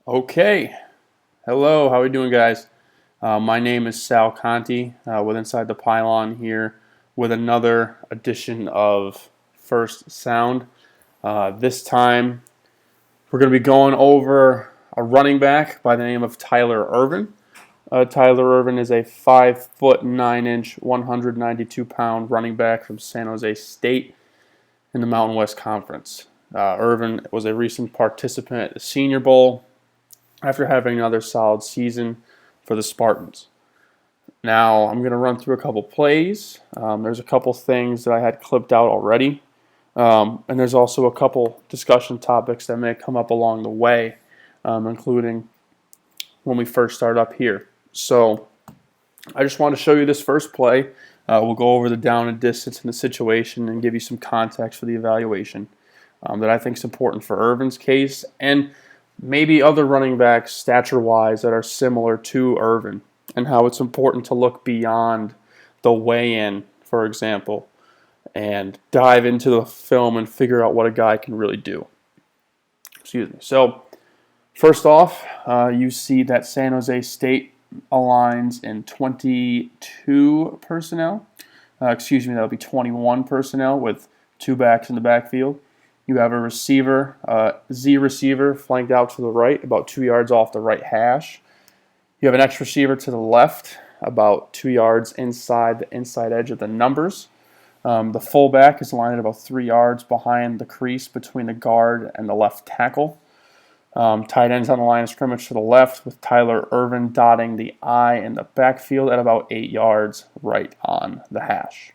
Okay, hello, how are we doing, guys? My name is Sal Conti with Inside the Pylon here with another edition of First Sound. This time we're going to be going over a running back by the name of Tyler Ervin. Tyler Ervin is a 5'9", 192-pound running back from San Jose State in the Mountain West Conference. Ervin was a recent participant at the Senior Bowl after having another solid season for the Spartans. Now, I'm going to run through a couple plays. There's a couple things that I had clipped out already. And there's also a couple discussion topics that may come up along the way, including when we first start up here. So I just want to show you this first play. We'll go over the down and distance and the situation and give you some context for the evaluation that I think is important for Ervin's case and maybe other running backs stature-wise that are similar to Ervin, and how it's important to look beyond the weigh-in, for example, and dive into the film and figure out what a guy can really do. Excuse me. So, first off, you see that San Jose State aligns in 22 personnel. That would be 21 personnel with two backs in the backfield. You have a receiver, Z receiver, flanked out to the right, about 2 yards off the right hash. You have an X receiver to the left, about 2 yards inside the inside edge of the numbers. The fullback is aligned about 3 yards behind the crease between the guard and the left tackle. Tight ends on the line of scrimmage to the left, with Tyler Ervin dotting the I in the backfield at about 8 yards right on the hash.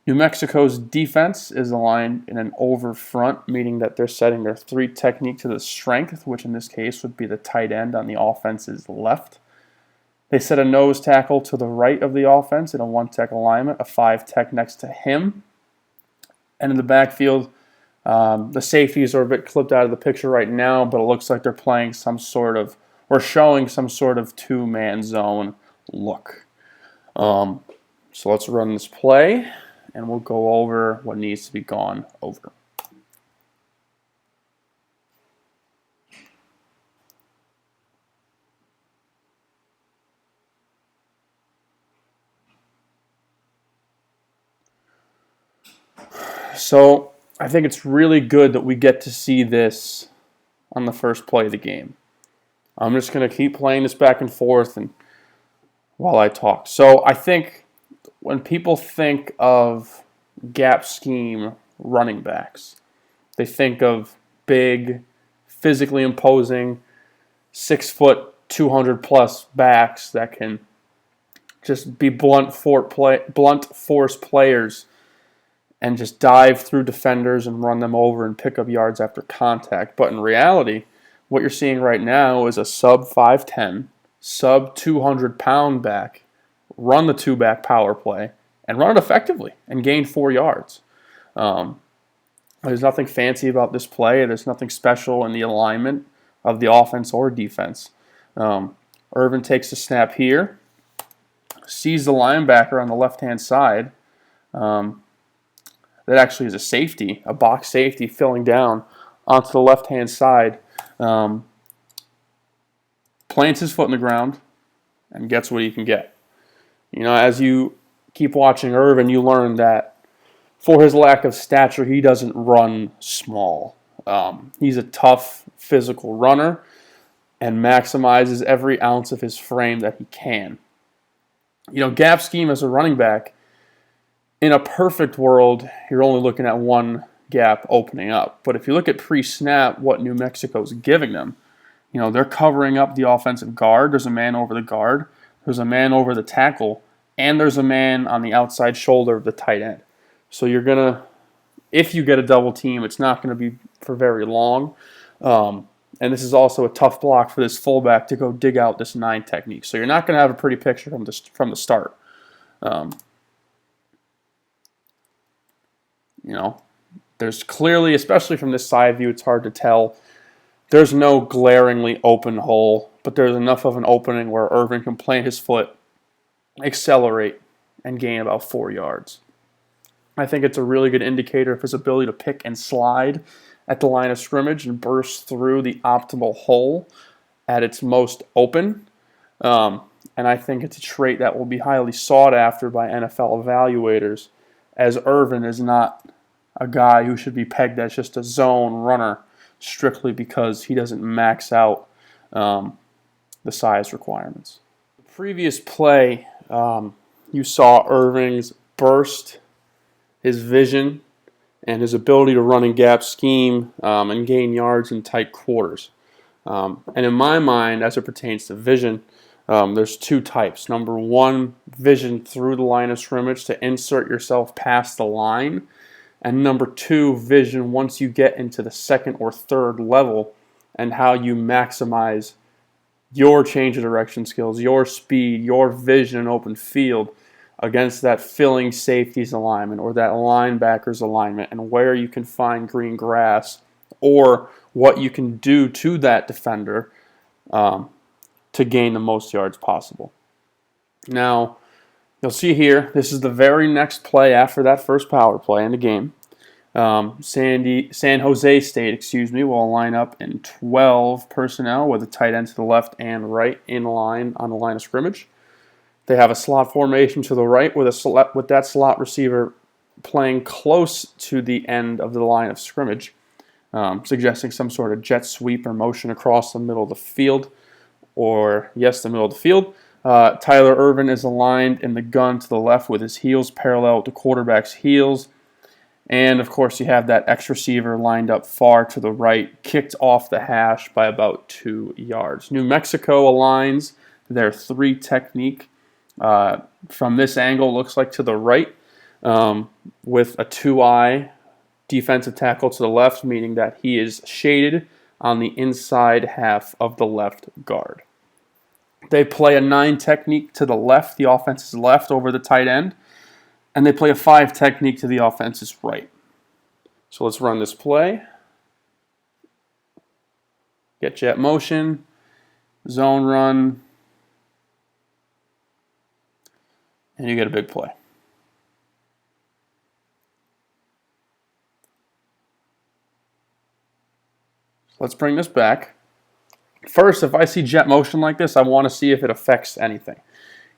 New Mexico's defense is aligned in an over front, meaning that they're setting their three technique to the strength, which in this case would be the tight end on the offense's left. They set a nose tackle to the right of the offense in a one-tech alignment, a five-tech next to him. And in the backfield, the safeties are a bit clipped out of the picture right now, but it looks like they're playing some sort of, or showing some sort of two-man zone look. So let's run this play, and we'll go over what needs to be gone over. So I think it's really good that we get to see this on the first play of the game. I'm just going to keep playing this back and forth and while I talk. So I think when people think of gap scheme running backs, they think of big, physically imposing, 6 foot, 200 plus backs that can just be blunt force players and just dive through defenders and run them over and pick up yards after contact. But in reality, what you're seeing right now is a sub 5'10", sub 200-pound back run the two-back power play and run it effectively and gain 4 yards. There's nothing fancy about this play. There's nothing special in the alignment of the offense or defense. Ervin takes the snap here, sees the linebacker on the left-hand side. That actually is a safety, a box safety filling down onto the left-hand side. Plants his foot in the ground and gets what he can get. You know, as you keep watching Ervin, you learn that for his lack of stature, he doesn't run small. He's a tough, physical runner and maximizes every ounce of his frame that he can. You know, gap scheme as a running back, in a perfect world, you're only looking at one gap opening up. But if you look at pre-snap, what New Mexico's giving them, you know, they're covering up the offensive guard. There's a man over the guard. There's a man over the tackle, and there's a man on the outside shoulder of the tight end. So you're going to, if you get a double team, it's not going to be for very long. And this is also a tough block for this fullback to go dig out this 9 technique. So you're not going to have a pretty picture from the start. You know, there's clearly, especially from this side view, it's hard to tell. There's no glaringly open hole, but there's enough of an opening where Ervin can plant his foot, accelerate, and gain about 4 yards. I think it's a really good indicator of his ability to pick and slide at the line of scrimmage and bursts through the optimal hole at its most open. And I think it's a trait that will be highly sought after by NFL evaluators, as Ervin is not a guy who should be pegged as just a zone runner strictly because he doesn't max out the size requirements. The previous play, you saw Erving's burst, his vision, and his ability to run in gap scheme and gain yards in tight quarters. And in my mind, as it pertains to vision, there's two types. Number one, vision through the line of scrimmage to insert yourself past the line. And number two, vision once you get into the second or third level and how you maximize your change of direction skills, your speed, your vision in open field against that filling safety's alignment or that linebacker's alignment, and where you can find green grass or what you can do to that defender to gain the most yards possible. Now, you'll see here, this is the very next play after that first power play in the game. San Jose State, will line up in 12 personnel with a tight end to the left and right in line on the line of scrimmage. They have a slot formation to the right with that slot receiver playing close to the end of the line of scrimmage, suggesting some sort of jet sweep or motion across the middle of the field, or yes, the middle of the field. Tyler Ervin is aligned in the gun to the left with his heels parallel with the quarterback's heels. And, of course, you have that X receiver lined up far to the right, kicked off the hash by about 2 yards. New Mexico aligns their 3 technique from this angle, looks like to the right, with a 2-eye defensive tackle to the left, meaning that he is shaded on the inside half of the left guard. They play a 9 technique to the left, the offense's left over the tight end, and they play a 5 technique to the offense's right. So let's run this play. Get jet motion, zone run, and you get a big play. So let's bring this back. First, if I see jet motion like this, I want to see if it affects anything.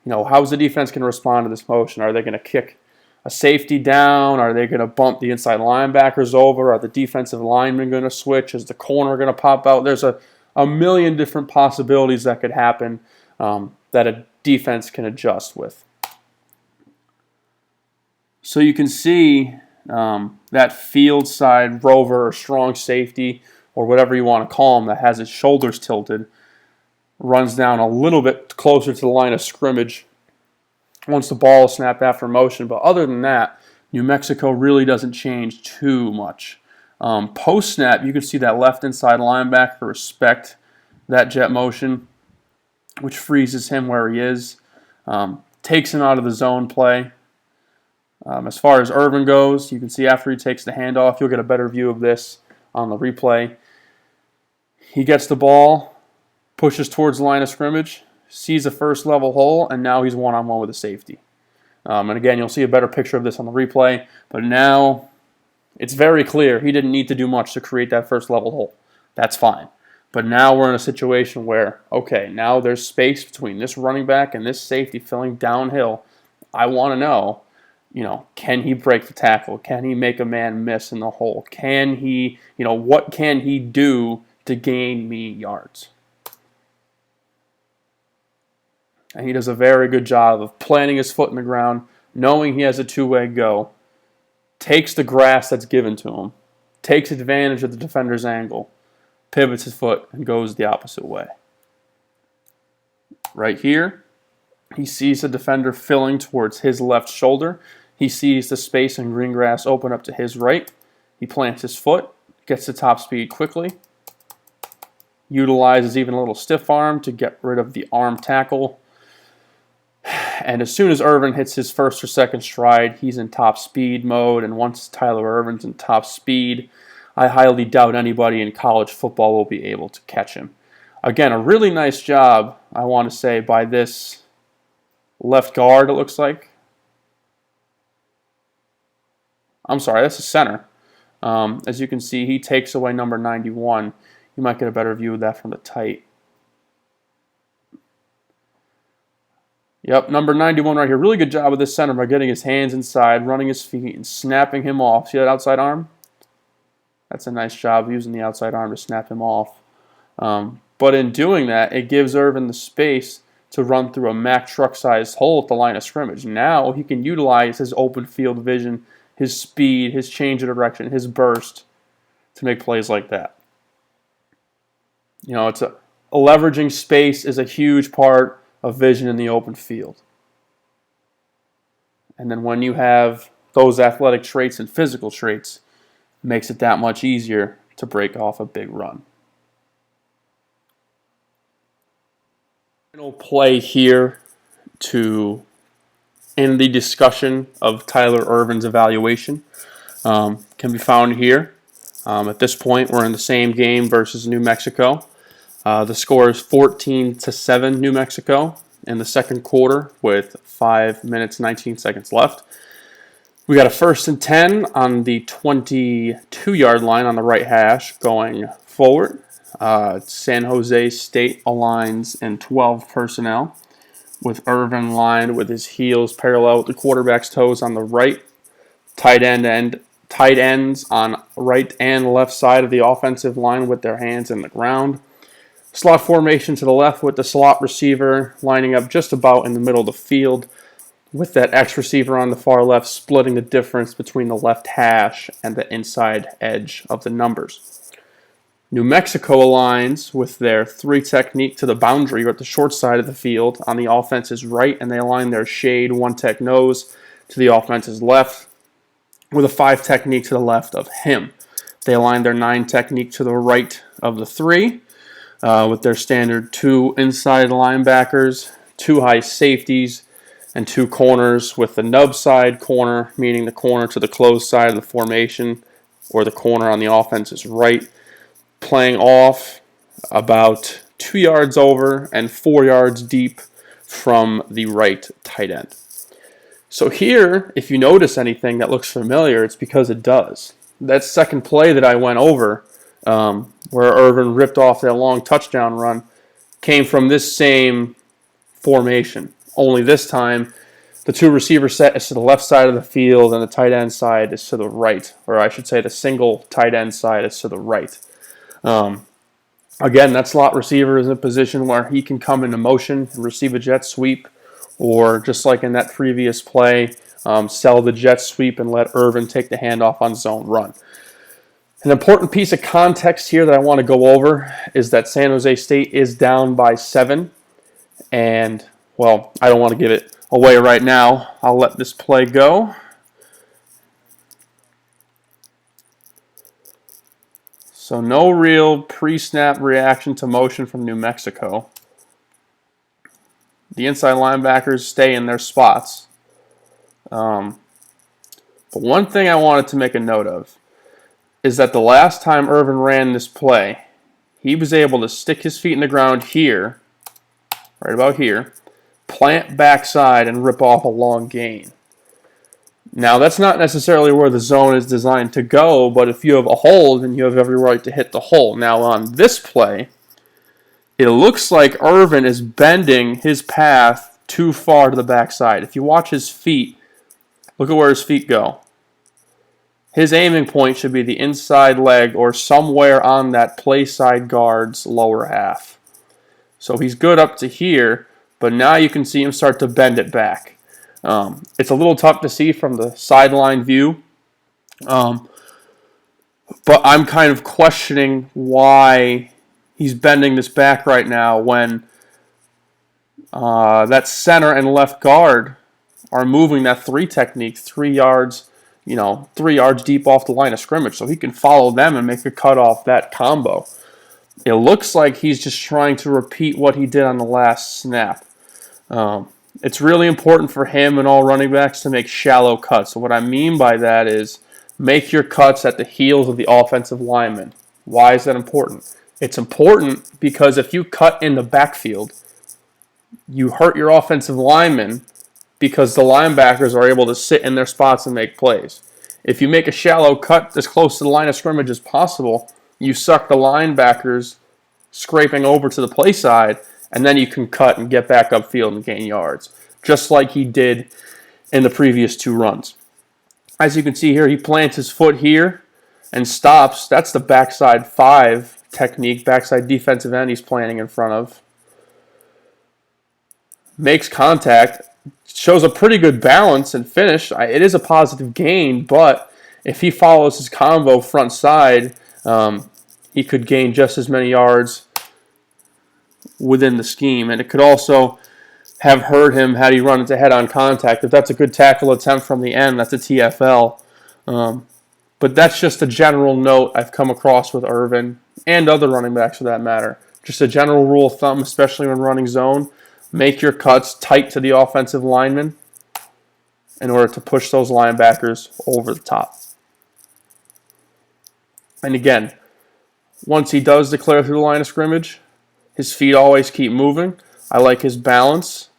How's the defense going to respond to this motion? Are they going to kick a safety down? Are they going to bump the inside linebackers over? Are the defensive linemen going to switch? Is the corner going to pop out? There's a million different possibilities that could happen that a defense can adjust with. So you can see that field side rover or strong safety or whatever you want to call him that has his shoulders tilted runs down a little bit closer to the line of scrimmage once the ball is snapped after motion. But other than that, New Mexico really doesn't change too much. Post-snap, you can see that left inside linebacker respect that jet motion, which freezes him where he is, takes him out of the zone play. As far as Ervin goes, you can see after he takes the handoff, you'll get a better view of this on the replay. He gets the ball, pushes towards the line of scrimmage, sees a first level hole, and now he's one-on-one with a safety. And again, you'll see a better picture of this on the replay, but now it's very clear he didn't need to do much to create that first level hole. That's fine. But now we're in a situation where, okay, now there's space between this running back and this safety filling downhill. I want to know, can he break the tackle? Can he make a man miss in the hole? Can he, what can he do to gain me yards? And he does a very good job of planting his foot in the ground, knowing he has a two-way go, takes the grass that's given to him, takes advantage of the defender's angle, pivots his foot, and goes the opposite way. Right here, he sees the defender filling towards his left shoulder. He sees the space in green grass open up to his right. He plants his foot, gets to top speed quickly, utilizes even a little stiff arm to get rid of the arm tackle. And as soon as Ervin hits his first or second stride, he's in top speed mode. And once Tyler Ervin's in top speed, I highly doubt anybody in college football will be able to catch him. Again, a really nice job, I want to say, by this left guard, it looks like. I'm sorry, that's a center. As you can see, he takes away number 91. You might get a better view of that from the tight. Yep, number 91 right here. Really good job with this center by getting his hands inside, running his feet, and snapping him off. See that outside arm? That's a nice job using the outside arm to snap him off. But in doing that, it gives Ervin the space to run through a Mack truck-sized hole at the line of scrimmage. Now he can utilize his open field vision, his speed, his change of direction, his burst to make plays like that. You know, leveraging space is a huge part of vision in the open field. And then when you have those athletic traits and physical traits, it makes it that much easier to break off a big run. Final play here to end the discussion of Tyler Ervin's evaluation can be found here. At this point, we're in the same game versus New Mexico. The score is 14-7 New Mexico in the second quarter with 5 minutes, 19 seconds left. We got a 1st and 10 on the 22-yard line on the right hash going forward. San Jose State aligns in 12 personnel with Ervin lined with his heels parallel with the quarterback's toes on the right. Tight ends on right and left side of the offensive line with their hands in the ground. Slot formation to the left with the slot receiver lining up just about in the middle of the field with that X receiver on the far left splitting the difference between the left hash and the inside edge of the numbers. New Mexico aligns with their 3 technique to the boundary or at the short side of the field on the offense's right, and they align their shade 1 tech nose to the offense's left with a 5 technique to the left of him. They align their 9 technique to the right of the 3. With their standard 2 inside linebackers, 2 high safeties, and 2 corners with the nub side corner, meaning the corner to the closed side of the formation, or the corner on the offense's right, playing off about 2 yards over and 4 yards deep from the right tight end. So here, if you notice anything that looks familiar, it's because it does. That second play that I went over, where Ervin ripped off that long touchdown run, came from this same formation. Only this time, the 2 receiver set is to the left side of the field and the tight end side is to the right. Or I should say the single tight end side is to the right. Again, that slot receiver is in a position where he can come into motion and receive a jet sweep, or just like in that previous play, sell the jet sweep and let Ervin take the handoff on zone run. An important piece of context here that I want to go over is that San Jose State is down by 7. And, well, I don't want to give it away right now. I'll let this play go. So no real pre-snap reaction to motion from New Mexico. The inside linebackers stay in their spots. But one thing I wanted to make a note of is that the last time Ervin ran this play, he was able to stick his feet in the ground here, right about here, plant backside, and rip off a long gain. Now, that's not necessarily where the zone is designed to go, but if you have a hole, then you have every right to hit the hole. Now, on this play, it looks like Ervin is bending his path too far to the backside. If you watch his feet, look at where his feet go. His aiming point should be the inside leg or somewhere on that play side guard's lower half. So he's good up to here, but now you can see him start to bend it back. It's a little tough to see from the sideline view, but I'm kind of questioning why he's bending this back right now when that center and left guard are moving that 3 technique 3 yards, 3 yards deep off the line of scrimmage, so he can follow them and make a cut off that combo. It looks like he's just trying to repeat what he did on the last snap. It's really important for him and all running backs to make shallow cuts. So what I mean by that is make your cuts at the heels of the offensive lineman. Why is that important? It's important because if you cut in the backfield, you hurt your offensive lineman because the linebackers are able to sit in their spots and make plays. If you make a shallow cut as close to the line of scrimmage as possible, you suck the linebackers scraping over to the play side, and then you can cut and get back upfield and gain yards, just like he did in the previous 2 runs. As you can see here, he plants his foot here and stops. That's the backside 5 technique, backside defensive end he's planting in front of. Makes contact, shows a pretty good balance and finish. It is a positive gain, but if he follows his combo front side, he could gain just as many yards within the scheme. And it could also have hurt him had he run into head-on contact. If that's a good tackle attempt from the end, that's a TFL. But that's just a general note I've come across with Ervin and other running backs for that matter. Just a general rule of thumb, especially when running zone. Make your cuts tight to the offensive lineman in order to push those linebackers over the top. And again, once he does declare through the line of scrimmage, his feet always keep moving. I like his balance,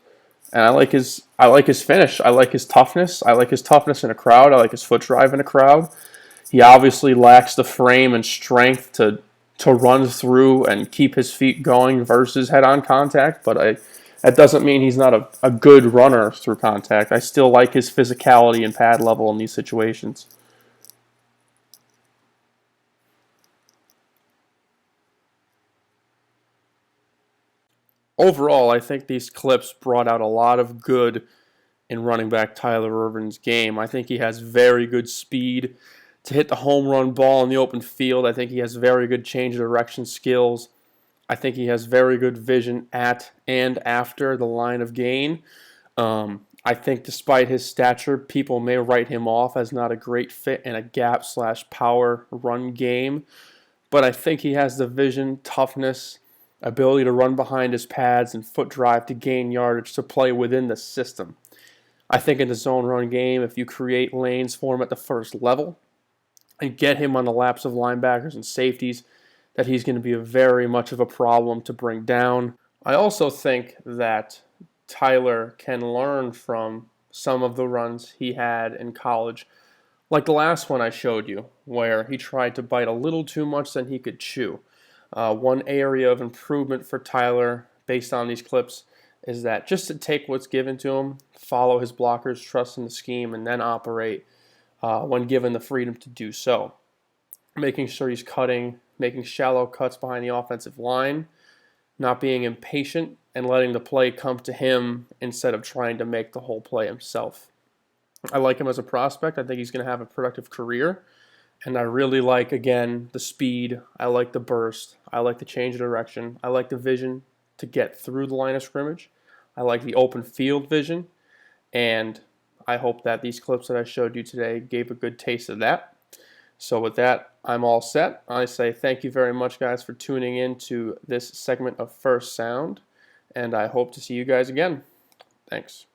and I like his finish. I like his toughness. I like his toughness in a crowd. I like his foot drive in a crowd. He obviously lacks the frame and strength to run through and keep his feet going versus head-on contact, but that doesn't mean he's not a good runner through contact. I still like his physicality and pad level in these situations. Overall, I think these clips brought out a lot of good in running back Tyler Ervin's game. I think he has very good speed to hit the home run ball in the open field. I think he has very good change of direction skills. I think he has very good vision at and after the line of gain. I think despite his stature, people may write him off as not a great fit in a gap/power run game. But I think he has the vision, toughness, ability to run behind his pads and foot drive to gain yardage to play within the system. I think in the zone run game, if you create lanes for him at the first level and get him on the laps of linebackers and safeties, that he's going to be very much of a problem to bring down. I also think that Tyler can learn from some of the runs he had in college, like the last one I showed you, where he tried to bite a little too much than he could chew. One area of improvement for Tyler, based on these clips, is that just to take what's given to him, follow his blockers, trust in the scheme, and then operate when given the freedom to do so. Making sure he's cutting, making shallow cuts behind the offensive line, not being impatient, and letting the play come to him instead of trying to make the whole play himself. I like him as a prospect. I think he's going to have a productive career. And I really like, again, the speed. I like the burst. I like the change of direction. I like the vision to get through the line of scrimmage. I like the open field vision. And I hope that these clips that I showed you today gave a good taste of that. So with that, I'm all set. I say thank you very much, guys, for tuning in to this segment of First Sound. And I hope to see you guys again. Thanks.